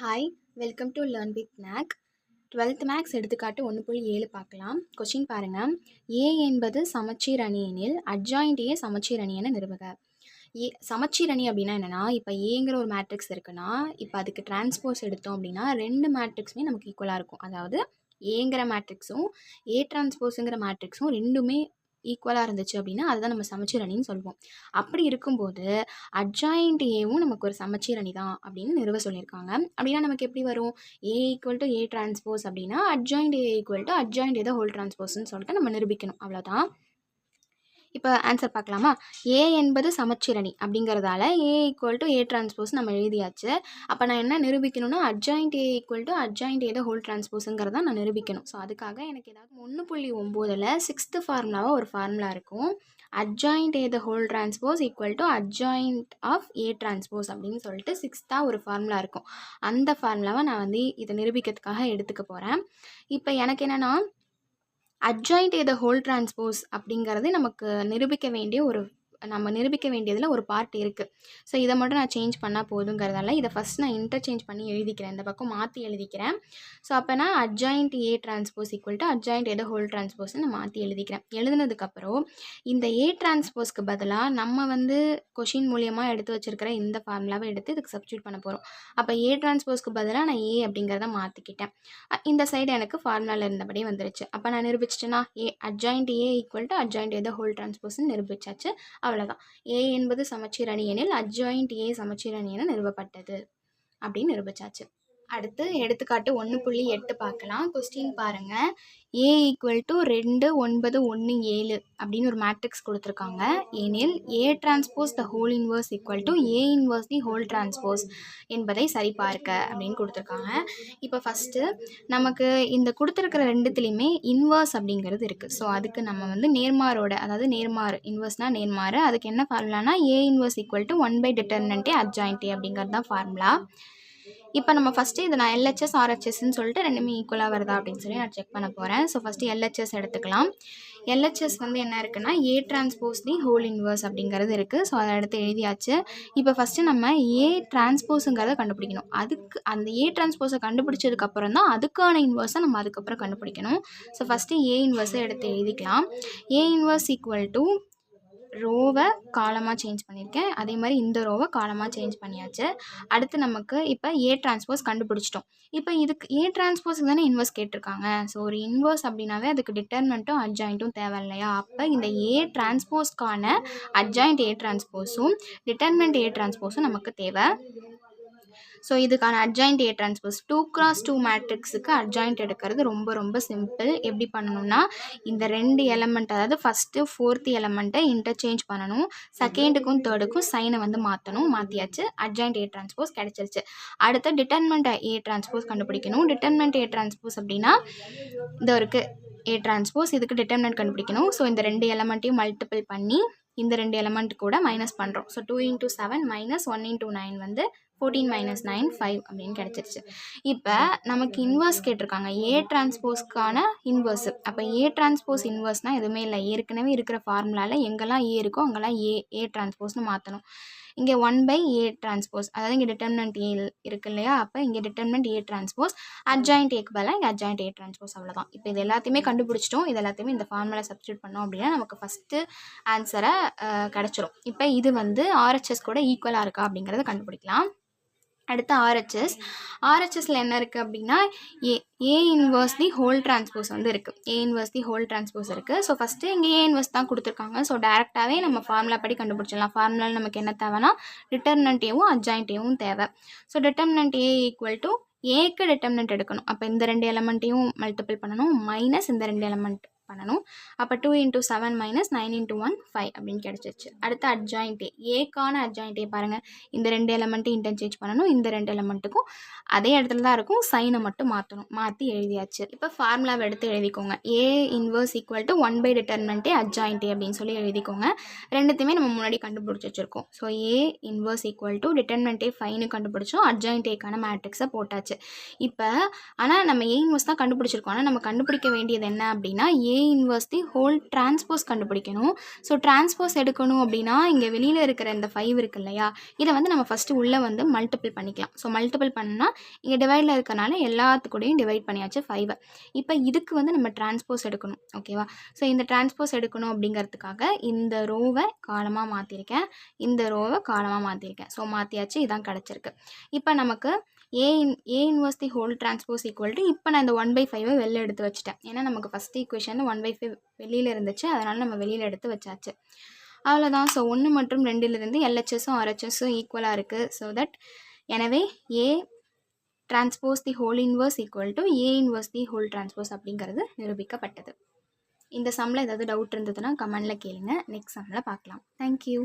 Hi, welcome to learn with Mac. 12th maths எடுத்துக்காட்டு 1.7 பார்க்கலாம். Question பாருங்கள். ஏ என்பது சமச்சீர் அணி எனில் அட்ஜாயிண்ட் ஏ சமச்சீர் அணி என நிறுவுக. சமச்சீர் அணி அப்படின்னா என்னென்னா, இப்போ ஏங்கிற ஒரு மேட்ரிக்ஸ் இருக்குன்னா, இப்போ அதுக்கு டிரான்ஸ்போஸ் எடுத்தோம் அப்படின்னா 2 மேட்ரிக்ஸுமே நமக்கு ஈக்குவலாக இருக்கும். அதாவது ஏங்கிற மேட்ரிக்ஸும் ஏ டிரான்ஸ்போஸுங்கிற மேட்ரிக்ஸும் ரெண்டுமே ஈக்குவலாக இருந்துச்சு அப்படின்னா அதுதான் நம்ம சமச்சீர் அணின்னு சொல்லுவோம். அப்படி இருக்கும்போது அட்ஜாயிண்ட் ஏவும் நமக்கு ஒரு சமச்சீர் அணி தான் அப்படின்னு நிறுவ சொல்லியிருக்காங்க. அப்படின்னா நமக்கு எப்படி வரும்? A equal to A transpose அப்படின்னா adjoint A equal to adjoint A the whole டிரான்ஸ்போஸ்ன்னு சொல்லிட்டு நம்ம நிரூபிக்கணும். அவ்வளோதான். இப்போ ஆன்சர் பார்க்கலாமா? ஏ என்பது சமச்சீர் அணி அப்படிங்கிறதால A equal to A transpose நம்ம எழுதியாச்சு. அப்போ நான் என்ன நிரூபிக்கணும்னா adjoint A equal to adjoint A the whole டிரான்ஸ்போஸுங்கிறத நான் நிரூபிக்கணும். ஸோ அதுக்காக எனக்கு ஏதாவது 1.9ல் 6th ஃபார்முலாவாக ஒரு ஃபார்முலா இருக்கும். Adjoint A the whole transpose equal to adjoint of A transpose அப்படின்னு சொல்லிட்டு 6th ஒரு ஃபார்முலா இருக்கும். அந்த ஃபார்முலாவை நான் இதை நிரூபிக்கிறதுக்காக எடுத்துக்க போகிறேன். இப்போ எனக்கு என்னென்னா adjoint A the whole transpose அப்படிங்கிறது நமக்கு நம்ம நிரூபிக்க வேண்டியதில் ஒரு பார்ட் இருக்குது. ஸோ இதை மட்டும் நான் சேஞ்ச் பண்ணால் போதுங்கிறதால இதை ஃபஸ்ட் நான் இன்டர்சேஞ்ச் பண்ணி எழுதிக்கிறேன். இந்த பக்கம் மாற்றி எழுதிக்கிறேன். ஸோ அப்போ நான் adjoint A transpose equal to adjoint A the whole டிரான்ஸ்போஸ்ன்னு நான் மாற்றி எழுதிக்கிறேன். எழுதுனதுக்கப்புறம் இந்த ஏ டிரான்ஸ்போஸ்க்கு பதிலாக நம்ம கொஷின் மூலியமாக எடுத்து வச்சுருக்கிற இந்த ஃபார்முலாவை எடுத்து இதுக்கு சப்ஸ்டியூட் பண்ண போகிறோம். அப்போ ஏ டிரான்ஸ்போஸ்க்கு பதிலாக நான் ஏ அப்படிங்கிறத மாற்றிக்கிட்டேன். இந்த சைடு எனக்கு ஃபார்முலாவில் இருந்தபடி வந்துருச்சு. அப்போ நான் நிரூபிச்சிட்டேன்னா adjoint A equal to adjoint A the whole டிரான்ஸ்போஸ்ன்னு நிரூபிச்சாச்சு. அவ்வளோதான். ஏ என்பது சமச்சீர் அணி எனில் அட்ஜாயிண்ட் ஏ சமச்சீர் அணி என நிறுவப்பட்டது அப்படின்னு நிரூபிச்சாச்சு. அடுத்து எடுத்துக்காட்டு 1.8 பார்க்கலாம். கொஸ்டின் பாருங்கள். ஏ ஈக்குவல் டு 2 9 1 7 அப்படின்னு ஒரு மேட்ரிக்ஸ் கொடுத்துருக்காங்க. எனில் ஏ transpose the whole inverse equal to A inverse the whole transpose என்பதை சரிபார்க்க அப்படின்னு கொடுத்துருக்காங்க. இப்போ ஃபஸ்ட்டு நமக்கு இந்த கொடுத்துருக்கிற ரெண்டுத்துலேயுமே இன்வர்ஸ் அப்படிங்கிறது இருக்குது. ஸோ அதுக்கு நம்ம நேர்மாரோட, அதாவது நேர்மாறு, இன்வர்ஸ்னால் நேர்மாறு, அதுக்கு என்ன ஃபார்முலானா ஏ இன்வர்ஸ் ஈக்குவல் டு 1/டிட்டர்மினன்ட் அட்ஜாயிண்ட் ஏ அப்படிங்கிறது தான் ஃபார்முலா. இப்போ நம்ம ஃபஸ்ட்டு இதை நான் எல்ஹெச்எஸ் ஆர்ஹெச்எஸ்ன்னு சொல்லிட்டு ரெண்டுமே ஈக்குவலாக வருதா அப்படின்னு சொல்லி நான் செக் பண்ண போகிறேன். ஸோ ஃபஸ்ட்டு எல்ஹெச்எஸ் எடுத்துக்கலாம். எல்ஹெச்எஸ் என்ன இருக்குன்னா ஏ டிரான்ஸ்போஸ் தி ஹோல் இன்வர்ஸ் அப்படிங்கிறது இருக்குது. ஸோ அதை எடுத்து எழுதியாச்சு. இப்போ ஃபஸ்ட்டு நம்ம ஏ டிரான்ஸ்போஸுங்கிறத கண்டுபிடிக்கணும். அதுக்கு அந்த ஏ டிரான்ஸ்போஸை கண்டுபிடிச்சதுக்கப்புறம் தான் அதுக்கான இன்வர்ஸை நம்ம அதுக்கப்புறம் கண்டுபிடிக்கணும். ஸோ ஃபஸ்ட்டு ஏ இன்வர்ஸை எடுத்து எழுதிக்கலாம். ஏ இன்வர்ஸ் ஈக்குவல் டு ரோவை காலமாக சேஞ்ச் பண்ணியிருக்கேன். அதே மாதிரி இந்த ரோவை காலமாக சேஞ்ச் பண்ணியாச்சு. அடுத்து நமக்கு இப்போ ஏ டிரான்ஸ்போஸ் கண்டுபிடிச்சிட்டோம். இப்போ இதுக்கு ஏ டிரான்ஸ்போஸுக்கு தானே இன்வர்ஸ் கேட்டிருக்காங்க. ஸோ ஒரு இன்வர்ஸ் அப்படின்னாவே அதுக்கு டிட்டர்மெண்ட்டும் அட்ஜாயிண்ட்டும் தேவை இல்லையா? அப்போ இந்த ஏ டிரான்ஸ்போஸ்க்கான அட்ஜாயிண்ட் ஏ டிரான்ஸ்போஸும் டிட்டர்மெண்ட் ஏ டிரான்ஸ்போஸும் நமக்கு தேவை. ஸோ இதுக்கான அட்ஜாயிண்ட் ஏ டிரான்ஸ்போஸ் 2x2 மேட்ரிக்ஸுக்கு அட்ஜாயிண்ட் எடுக்கிறது ரொம்ப ரொம்ப சிம்பிள். எப்படி பண்ணணும்னா இந்த 2 எலமெண்ட், அதாவது ஃபஸ்ட்டு 4th எலமெண்ட்டை இன்டர்சேஞ்ச் பண்ணணும். செகண்டுக்கும் தேர்டுக்கும் சைனை மாற்றணும். மாற்றியாச்சு. அட்ஜாயிண்ட் ஏ டிரான்ஸ்போஸ் கிடச்சிருச்சு. அடுத்து டிட்டர்மெண்ட் ஏ டிரான்ஸ்போஸ் கண்டுபிடிக்கணும். டிட்டர்மெண்ட் ஏ டிரான்ஸ்போஸ் அப்படின்னா இந்த இருக்குது ஏ டிரான்ஸ்போஸ், இதுக்கு டிட்டர்மினன்ட் கண்டுபிடிக்கணும். ஸோ இந்த 2 எலமெண்ட்டையும் மல்டிபிள் பண்ணி இந்த 2 எலமெண்ட் கூட மைனஸ் பண்ணுறோம். ஸோ 2 × 7 மைனஸ் 1 × 9 14 - 9 5 அப்படின்னு கிடச்சிருச்சு. இப்போ நமக்கு இன்வர்ஸ் கேட்டிருக்காங்க, ஏ டிரான்ஸ்போஸ்க்கான இன்வர்ஸு. அப்போ ஏ டிரான்ஸ்போஸ் இன்வர்ஸ்னால் எதுவுமே இல்லை. ஏற்கனவே இருக்கிற ஃபார்முலாவில் எங்கெல்லாம் ஏ இருக்கோ அங்கெல்லாம் ஏ டிரான்ஸ்போஸ்னு மாற்றணும். இங்கே 1/ஏ டிரான்ஸ்போஸ், அதாவது இங்கே டிட்டர்மினன்ட் ஏ இருக்கு இல்லையா? அப்போ இங்கே டிட்டர்மினன்ட் ஏ டிரான்ஸ்போஸ், அட்ஜாயிண்ட் ஏக்கு பதிலாக இங்கே அட்ஜாயிண்ட் ஏ டிரான்ஸ்போஸ். அவ்வளோதான். இப்போ இது எல்லாத்தையுமே கண்டுபிடிச்சிட்டோம். இது எல்லாத்தையுமே இந்த ஃபார்முலா சப்ஸ்டியூட் பண்ணோம் அப்படின்னா நமக்கு ஃபஸ்ட்டு ஆன்சரை கிடச்சிரும். இப்போ இது ஆர்ஹெச்எஸ் கூட ஈக்குவலாக இருக்கா அப்படிங்கிறத கண்டுபிடிக்கலாம். அடுத்து ஆர்ஹெச்எஸில் என்ன இருக்குது அப்படின்னா A inverse the whole transpose இருக்குது. A inverse the whole transpose இருக்குது. ஸோ ஃபஸ்ட்டு இங்கே ஏ இன்வர்ஸ் தான் கொடுத்துருக்காங்க. ஸோ டேரெக்டாகவே நம்ம ஃபார்முலா படி கண்டுபிடிச்சிடலாம். ஃபார்முலாவில் நமக்கு என்ன தேவைன்னா டிட்டர்மினன்ட் ஏவும் அட்ஜாயிண்ட் ஏவும் தேவை. So determinant A equal to ஏக்கு டிட்டர்மினன்ட் எடுக்கணும். அப்போ இந்த 2 எலமெண்ட்டையும் மல்டிபிள் பண்ணணும். மைனஸ் இந்த 2 எலமெண்ட் பண்ணணும். அப்போ 2 × 7 மைனஸ் 9 × 1 5 அப்படின்னு கிடச்சிருச்சு. அடுத்து அட்ஜாயிண்ட் ஏக்கான அட்ஜாயிண்ட் ஏ பாருங்கள். இந்த 2 எலமெண்ட்டையும் இன்டர்சேஞ்ச் பண்ணணும். இந்த 2 எலமெண்ட்டுக்கும் அதே இடத்துல தான் இருக்கும். சைனை மட்டும் மாற்றணும். மாற்றி எழுதியாச்சு. இப்போ ஃபார்முலாவை எடுத்து எழுதிக்கோங்க. ஏ இன்வர்ஸ் ஈக்குவல் டு 1/டிட்டர்மினன்ட் அட்ஜாயிண்ட் ஏ அப்படின்னு சொல்லி எழுதிக்கோங்க. ரெண்டுத்தையுமே நம்ம முன்னாடி கண்டுபிடிச்சி வச்சுருக்கோம். So A inverse equal to determinant A 5ன்னு கண்டுபிடிச்சோம். அட்ஜாயிண்ட் ஏக்கான மேட்ரிக்ஸை போட்டாச்சு. இப்போ ஆனால் நம்ம ஏ இன்வர்ஸ் தான் கண்டுபிடிச்சிருக்கோம். ஆனால் நம்ம கண்டுபிடிக்க வேண்டியது என்ன அப்படின்னா A inverse the whole transpose கண்டுபிடிக்கணும். ஸோ டிரான்ஸ்போஸ் எடுக்கணும் அப்படின்னா இங்கே வெளியில் இருக்கிற இந்த 5 இருக்கு இல்லையா, இதை வந்து நம்ம ஃபஸ்ட்டு உள்ளே வந்து மல்டிபிள் பண்ணிக்கலாம். ஸோ மல்டிபிள் பண்ணால் இங்கே டிவைடில் இருக்கனால எல்லாத்துக்கூடையும் டிவைட் பண்ணியாச்சு 5. இப்போ இதுக்கு வந்து நம்ம டிரான்ஸ்போஸ் எடுக்கணும். ஓகேவா? ஸோ இந்த டிரான்ஸ்போஸ் எடுக்கணும் அப்படிங்கிறதுக்காக இந்த ரோவை காலமாக மாற்றிருக்கேன், இந்த ரோவை காலமாக மாற்றிருக்கேன். ஸோ மாற்றியாச்சு, இதான் கிடச்சிருக்கு. இப்போ நமக்கு ஏ inverse the whole transpose equal to, இப்போ நான் இந்த 1/5 வெளில எடுத்து வச்சுட்டேன். ஏன்னா நமக்கு ஃபஸ்ட் ஈக்குவேஷன் 1/5 வெளியில் இருந்துச்சு, அதனால் நம்ம வெளியில் எடுத்து வச்சாச்சு. அவ்வளோதான். ஸோ 1 மற்றும் 2லிருந்து எல்ஹெச்எஸும் ஆர்ஹெச்எஸும் ஈக்குவலாக இருக்குது. ஸோ தட் எனவே ஏ transpose the whole inverse equal to A inverse the whole transpose அப்படிங்கிறது நிரூபிக்கப்பட்டது. இந்த சம்மில் ஏதாவது டவுட் இருந்ததுன்னா கமெண்டில் கேளுங்க. நெக்ஸ்ட் சம்மில் பார்க்கலாம். தேங்க்யூ.